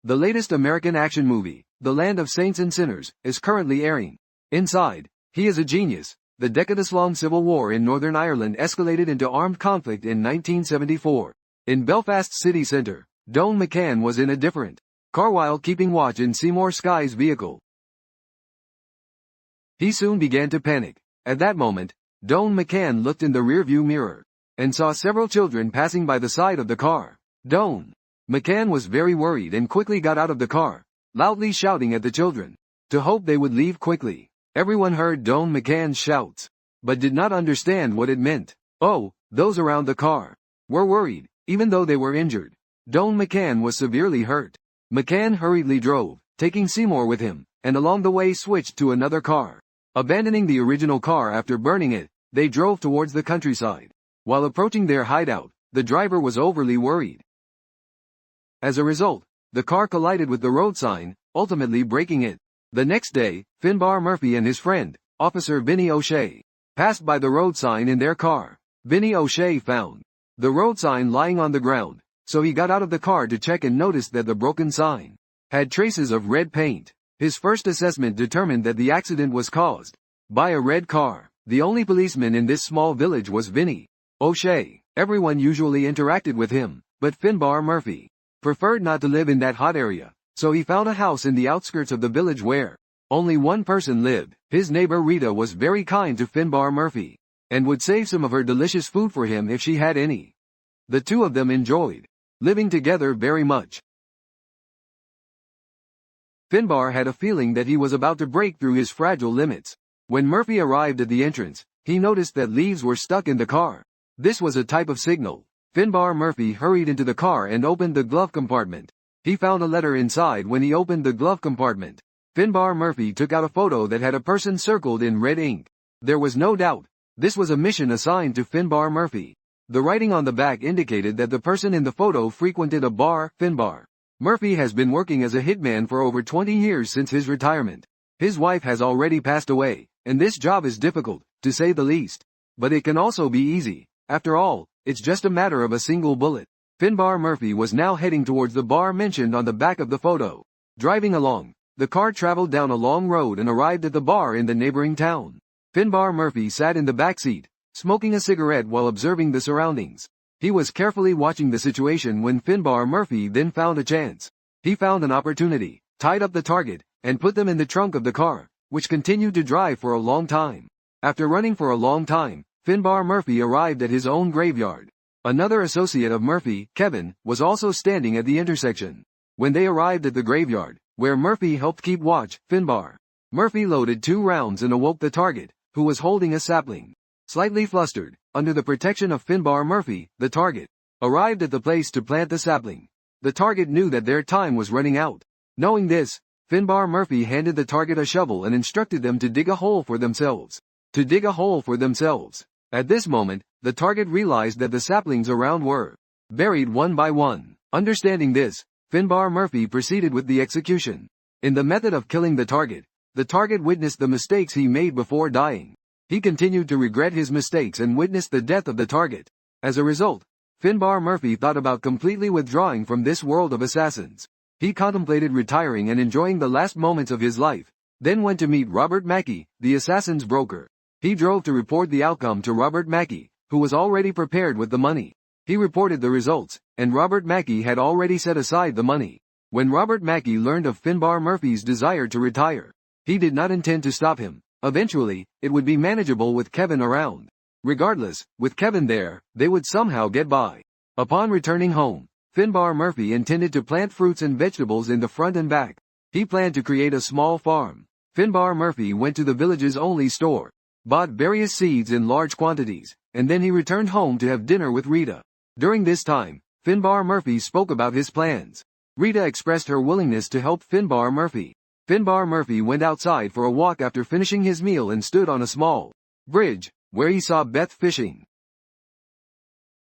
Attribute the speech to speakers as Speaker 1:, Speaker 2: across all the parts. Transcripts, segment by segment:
Speaker 1: The latest American action movie, The Land of Saints and Sinners, is currently airing. Inside, he is a genius. The decades-long civil war in Northern Ireland escalated into armed conflict in 1974. In Belfast city centre, Doan McCann was in a different car while keeping watch in Seymour Skye's vehicle. He soon began to panic. At that moment, Doan McCann looked in the rearview mirror and saw several children passing by the side of the car. Doan McCann was very worried and quickly got out of the car, loudly shouting at the children to hope they would leave quickly. Everyone heard Doan McCann's shouts, but did not understand what it meant. Oh, those around the car were worried, even though they were injured. Doan McCann was severely hurt. McCann hurriedly drove, taking Seymour with him, and along the way switched to another car. Abandoning the original car after burning it, they drove towards the countryside. While approaching their hideout, the driver was overly worried. As a result, the car collided with the road sign, ultimately breaking it. The next day, Finbar Murphy and his friend, Officer Vinny O'Shea, passed by the road sign in their car. Vinny O'Shea found the road sign lying on the ground, so he got out of the car to check and noticed that the broken sign had traces of red paint. His first assessment determined that the accident was caused by a red car. The only policeman in this small village was Vinny O'Shea. Everyone usually interacted with him, but Finbar Murphy preferred not to live in that hot area, so he found a house in the outskirts of the village where only one person lived. His neighbor Rita was very kind to Finbar Murphy, and would save some of her delicious food for him if she had any. The two of them enjoyed living together very much. Finbar had a feeling that he was about to break through his fragile limits. When Murphy arrived at the entrance, he noticed that leaves were stuck in the car. This was a type of signal. Finbar Murphy hurried into the car and opened the glove compartment. He found a letter inside when he opened the glove compartment. Finbar Murphy took out a photo that had a person circled in red ink. There was no doubt this was a mission assigned to Finbar Murphy. The writing on the back indicated that the person in the photo frequented a bar. Finbar Murphy has been working as a hitman for over 20 years since his retirement. His wife has already passed away, and this job is difficult, to say the least. But it can also be easy. After all, it's just a matter of a single bullet. Finbar Murphy was now heading towards the bar mentioned on the back of the photo. Driving along, the car traveled down a long road and arrived at the bar in the neighboring town. Finbar Murphy sat in the back seat, smoking a cigarette while observing the surroundings. He was carefully watching the situation when Finbar Murphy then found a chance. He found an opportunity, tied up the target, and put them in the trunk of the car, which continued to drive for a long time. After running for a long time, Finbar Murphy arrived at his own graveyard. Another associate of Murphy, Kevin, was also standing at the intersection. When they arrived at the graveyard, where Murphy helped keep watch, Finbar Murphy loaded 2 rounds and awoke the target, who was holding a sapling. Slightly flustered, under the protection of Finbar Murphy, the target arrived at the place to plant the sapling. The target knew that their time was running out. Knowing this, Finbar Murphy handed the target a shovel and instructed them to dig a hole for themselves. At this moment, the target realized that the saplings around were buried one by one. Understanding this, Finbar Murphy proceeded with the execution. In the method of killing the target witnessed the mistakes he made before dying. He continued to regret his mistakes and witnessed the death of the target. As a result, Finbar Murphy thought about completely withdrawing from this world of assassins. He contemplated retiring and enjoying the last moments of his life, then went to meet Robert Mackey, the assassin's broker. He drove to report the outcome to Robert Mackey, who was already prepared with the money. He reported the results, and Robert Mackey had already set aside the money. When Robert Mackey learned of Finbar Murphy's desire to retire, he did not intend to stop him. Eventually, it would be manageable with Kevin around. Regardless, with Kevin there, they would somehow get by. Upon returning home, Finbar Murphy intended to plant fruits and vegetables in the front and back. He planned to create a small farm. Finbar Murphy went to the village's only store, bought various seeds in large quantities, and then he returned home to have dinner with Rita. During this time, Finbar Murphy spoke about his plans. Rita expressed her willingness to help Finbar Murphy. Finbar Murphy went outside for a walk after finishing his meal and stood on a small bridge, where he saw Beth fishing.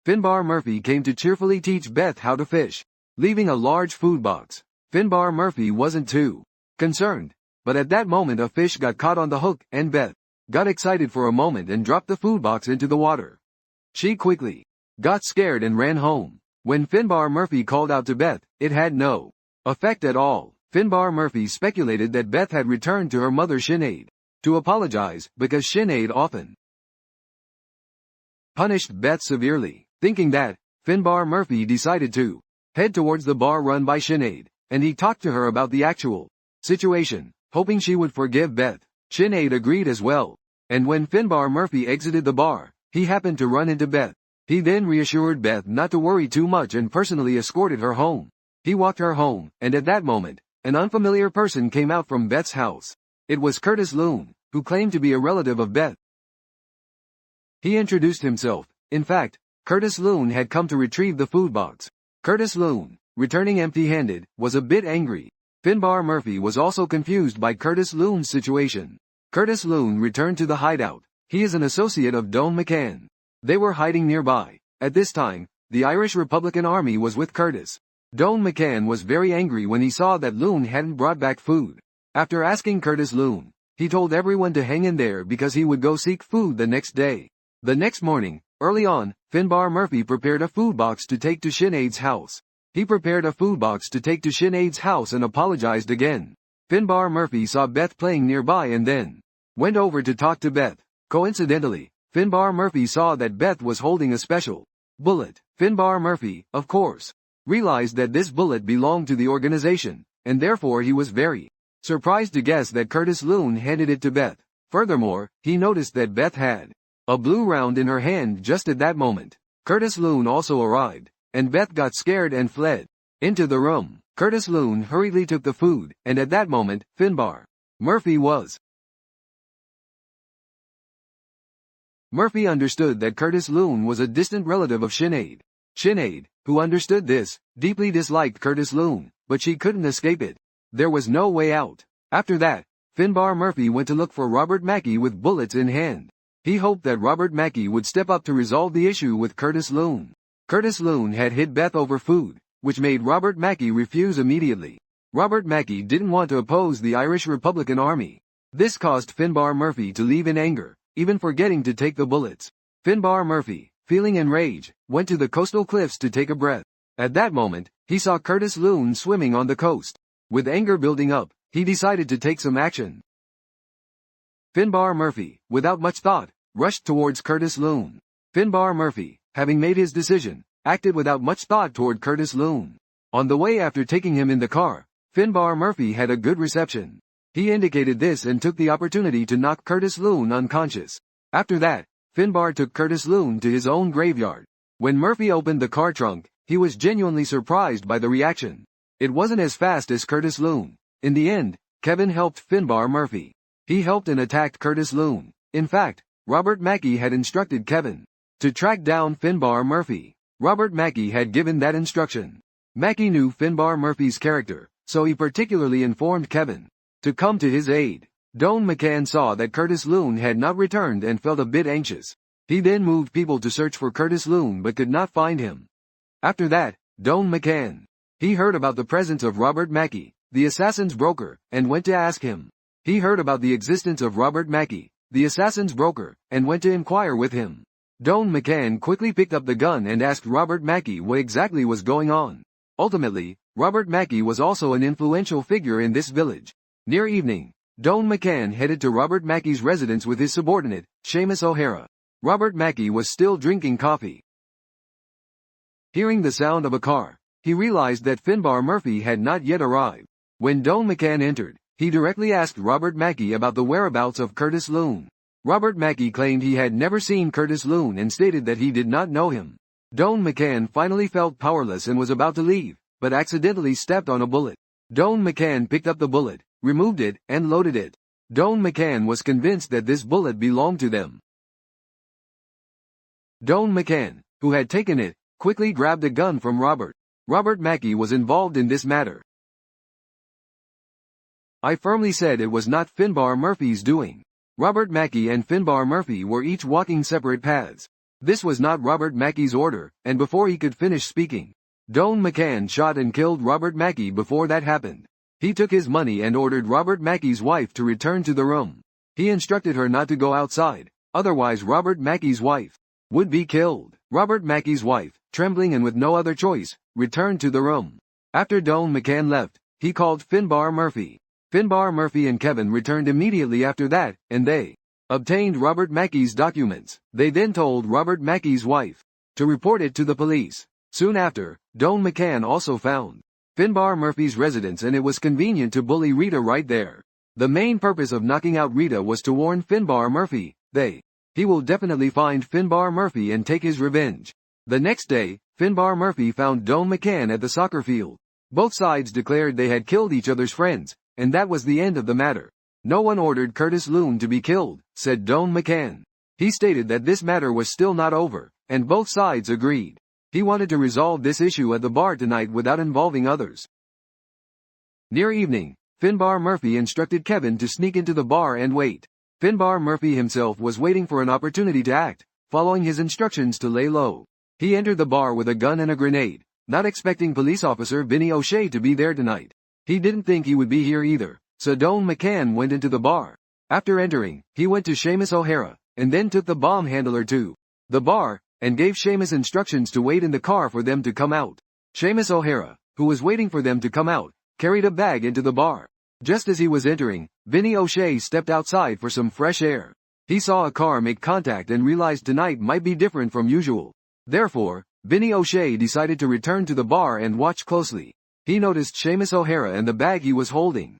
Speaker 1: Finbar Murphy came to cheerfully teach Beth how to fish, leaving a large food box. Finbar Murphy wasn't too concerned, but at that moment a fish got caught on the hook, and Beth got excited for a moment and dropped the food box into the water. She quickly got scared and ran home. When Finbar Murphy called out to Beth, it had no effect at all. Finbar Murphy speculated that Beth had returned to her mother Sinead to apologize, because Sinead often punished Beth severely. Thinking that, Finbar Murphy decided to head towards the bar run by Sinead, and he talked to her about the actual situation, hoping she would forgive Beth. Sinead agreed as well, and when Finbar Murphy exited the bar, he happened to run into Beth. He then reassured Beth not to worry too much and personally escorted her home. He walked her home, and at that moment, an unfamiliar person came out from Beth's house. It was Curtis Loon, who claimed to be a relative of Beth. He introduced himself. In fact, Curtis Loon had come to retrieve the food box. Curtis Loon, returning empty-handed, was a bit angry. Finbar Murphy was also confused by Curtis Loon's situation. Curtis Loon returned to the hideout. He is an associate of Doan McCann. They were hiding nearby. At this time, the Irish Republican Army was with Curtis. Doan McCann was very angry when he saw that Loon hadn't brought back food. After asking Curtis Loon, he told everyone to hang in there because he would go seek food the next day. The next morning, early on, Finbar Murphy prepared a food box to take to Sinead's house. He prepared a food box to take to Sinead's house and apologized again. Finbar Murphy saw Beth playing nearby and then went over to talk to Beth. Coincidentally, Finbar Murphy saw that Beth was holding a special bullet. Finbar Murphy, of course, realized that this bullet belonged to the organization, and therefore he was very surprised to guess that Curtis Loon handed it to Beth. Furthermore, he noticed that Beth had a blue round in her hand just at that moment. Curtis Loon also arrived, and Beth got scared and fled into the room. Curtis Loon hurriedly took the food, and at that moment, Finbar Murphy understood that Curtis Loon was a distant relative of Sinead. Sinead, who understood this, deeply disliked Curtis Loon, but she couldn't escape it. There was no way out. After that, Finbar Murphy went to look for Robert Mackey with bullets in hand. He hoped that Robert Mackey would step up to resolve the issue with Curtis Loon. Curtis Loon had hit Beth over food, which made Robert Mackey refuse immediately. Robert Mackey didn't want to oppose the Irish Republican Army. This caused Finbar Murphy to leave in anger, even forgetting to take the bullets. Finbar Murphy, feeling enraged, went to the coastal cliffs to take a breath. At that moment, he saw Curtis Loon swimming on the coast. With anger building up, he decided to take some action. Finbar Murphy, without much thought, rushed towards Curtis Loon. Finbar Murphy, having made his decision, acted without much thought toward Curtis Loon. On the way after taking him in the car, Finbar Murphy had a good reception. He indicated this and took the opportunity to knock Curtis Loon unconscious. After that, Finbar took Curtis Loon to his own graveyard. When Murphy opened the car trunk, he was genuinely surprised by the reaction. It wasn't as fast as Curtis Loon. In the end, Kevin helped Finbar Murphy. He helped and attacked Curtis Loon. In fact, Robert Mackey had instructed Kevin to track down Finbar Murphy. Robert Mackey had given that instruction. Mackey knew Finbar Murphy's character, so he particularly informed Kevin to come to his aid. Doan McCann saw that Curtis Loon had not returned and felt a bit anxious. He then moved people to search for Curtis Loon but could not find him. After that, Doan McCann, he heard about the presence of Robert Mackey, the assassin's broker, and went to ask him. He heard about the existence of Robert Mackey, the assassin's broker, and went to inquire with him. Doan McCann quickly picked up the gun and asked Robert Mackey what exactly was going on. Ultimately, Robert Mackey was also an influential figure in this village. Near evening, Doan McCann headed to Robert Mackey's residence with his subordinate, Seamus O'Hara. Robert Mackey was still drinking coffee. Hearing the sound of a car, he realized that Finbar Murphy had not yet arrived. When Doan McCann entered, he directly asked Robert Mackey about the whereabouts of Curtis Loon. Robert Mackey claimed he had never seen Curtis Loon and stated that he did not know him. Doan McCann finally felt powerless and was about to leave, but accidentally stepped on a bullet. Doan McCann picked up the bullet, removed it, and loaded it. Doan McCann was convinced that this bullet belonged to them. Doan McCann, who had taken it, quickly grabbed a gun from Robert. Robert Mackey was involved in this matter. I firmly said it was not Finbar Murphy's doing. Robert Mackey and Finbar Murphy were each walking separate paths. This was not Robert Mackey's order, and before he could finish speaking, Doan McCann shot and killed Robert Mackey before that happened. He took his money and ordered Robert Mackey's wife to return to the room. He instructed her not to go outside, otherwise Robert Mackey's wife would be killed. Robert Mackey's wife, trembling and with no other choice, returned to the room. After Doan McCann left, he called Finbar Murphy. Finbar Murphy and Kevin returned immediately after that, and they obtained Robert Mackey's documents. They then told Robert Mackey's wife to report it to the police. Soon after, Doan McCann also found Finbar Murphy's residence, and it was convenient to bully Rita right there. The main purpose of knocking out Rita was to warn Finbar Murphy he will definitely find Finbar Murphy and take his revenge. The next day, Finbar Murphy found Doan McCann at the soccer field. Both sides declared they had killed each other's friends, and that was the end of the matter. No one ordered Curtis Loon to be killed, said Doan McCann. He stated that this matter was still not over, and both sides agreed. He wanted to resolve this issue at the bar tonight without involving others. Near evening, Finbar Murphy instructed Kevin to sneak into the bar and wait. Finbar Murphy himself was waiting for an opportunity to act, following his instructions to lay low. He entered the bar with a gun and a grenade, not expecting police officer Vinny O'Shea to be there tonight. He didn't think he would be here either, so Doan McCann went into the bar. After entering, he went to Seamus O'Hara, and then took the bomb handler to the bar, and gave Seamus instructions to wait in the car for them to come out. Seamus O'Hara, who was waiting for them to come out, carried a bag into the bar. Just as he was entering, Vinny O'Shea stepped outside for some fresh air. He saw a car make contact and realized tonight might be different from usual. Therefore, Vinny O'Shea decided to return to the bar and watch closely. He noticed Seamus O'Hara and the bag he was holding.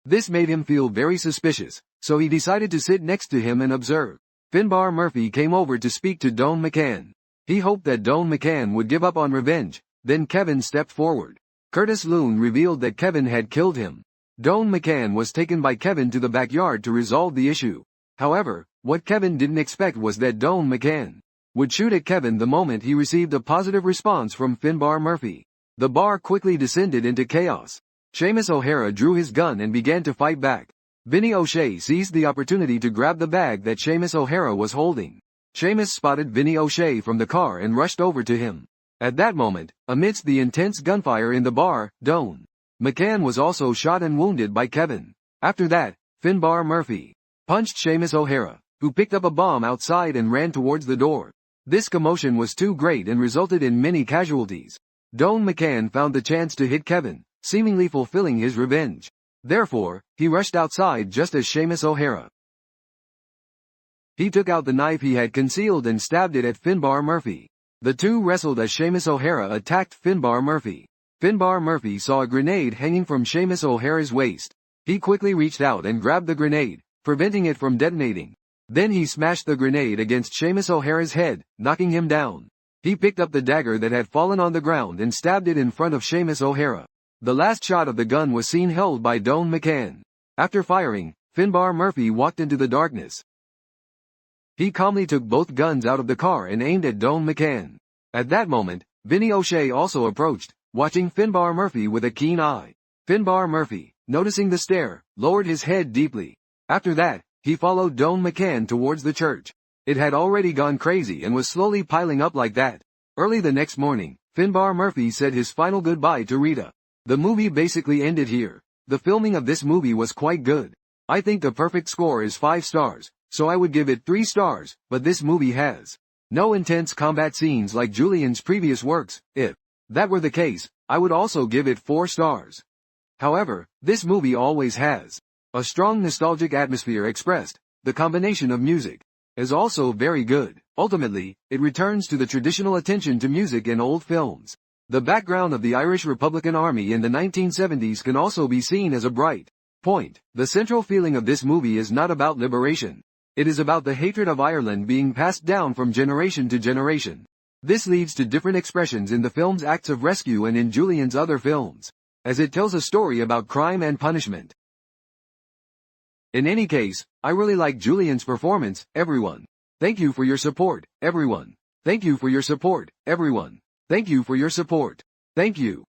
Speaker 1: This made him feel very suspicious, so he decided to sit next to him and observe. Finbar Murphy came over to speak to Doan McCann. He hoped that Doan McCann would give up on revenge. Then Kevin stepped forward. Curtis Loon revealed that Kevin had killed him. Doan McCann was taken by Kevin to the backyard to resolve the issue. However, what Kevin didn't expect was that Doan McCann would shoot at Kevin the moment he received a positive response from Finbar Murphy. The bar quickly descended into chaos. Seamus O'Hara drew his gun and began to fight back. Vinny O'Shea seized the opportunity to grab the bag that Seamus O'Hara was holding. Seamus spotted Vinny O'Shea from the car and rushed over to him. At that moment, amidst the intense gunfire in the bar, Doan McCann was also shot and wounded by Kevin. After that, Finbar Murphy punched Seamus O'Hara, who picked up a bomb outside and ran towards the door. This commotion was too great and resulted in many casualties. Doan McCann found the chance to hit Kevin, seemingly fulfilling his revenge. Therefore, he rushed outside just as Seamus O'Hara. He took out the knife he had concealed and stabbed it at Finbar Murphy. The two wrestled as Seamus O'Hara attacked Finbar Murphy. Finbar Murphy saw a grenade hanging from Seamus O'Hara's waist. He quickly reached out and grabbed the grenade, preventing it from detonating. Then he smashed the grenade against Seamus O'Hara's head, knocking him down. He picked up the dagger that had fallen on the ground and stabbed it in front of Seamus O'Hara. The last shot of the gun was seen held by Doan McCann. After firing, Finbar Murphy walked into the darkness. He calmly took both guns out of the car and aimed at Doan McCann. At that moment, Vinny O'Shea also approached, watching Finbar Murphy with a keen eye. Finbar Murphy, noticing the stare, lowered his head deeply. After that, he followed Doan McCann towards the church. It had already gone crazy and was slowly piling up like that. Early the next morning, Finbar Murphy said his final goodbye to Rita. The movie basically ended here. The filming of this movie was quite good. I think the perfect score is 5 stars, so I would give it 3 stars, but this movie has no intense combat scenes like Julian's previous works. If that were the case, I would also give it 4 stars. However, this movie always has a strong nostalgic atmosphere expressed. The combination of music is also very good. Ultimately, it returns to the traditional attention to music in old films. The background of the Irish Republican Army in the 1970s can also be seen as a bright point. The central feeling of this movie is not about liberation. It is about the hatred of Ireland being passed down from generation to generation. This leads to different expressions in the film's acts of rescue and in Julian's other films, as it tells a story about crime and punishment. In any case, I really like Julian's performance, everyone. Thank you for your support, everyone. Thank you for your support, everyone. Thank you for your support. Thank you.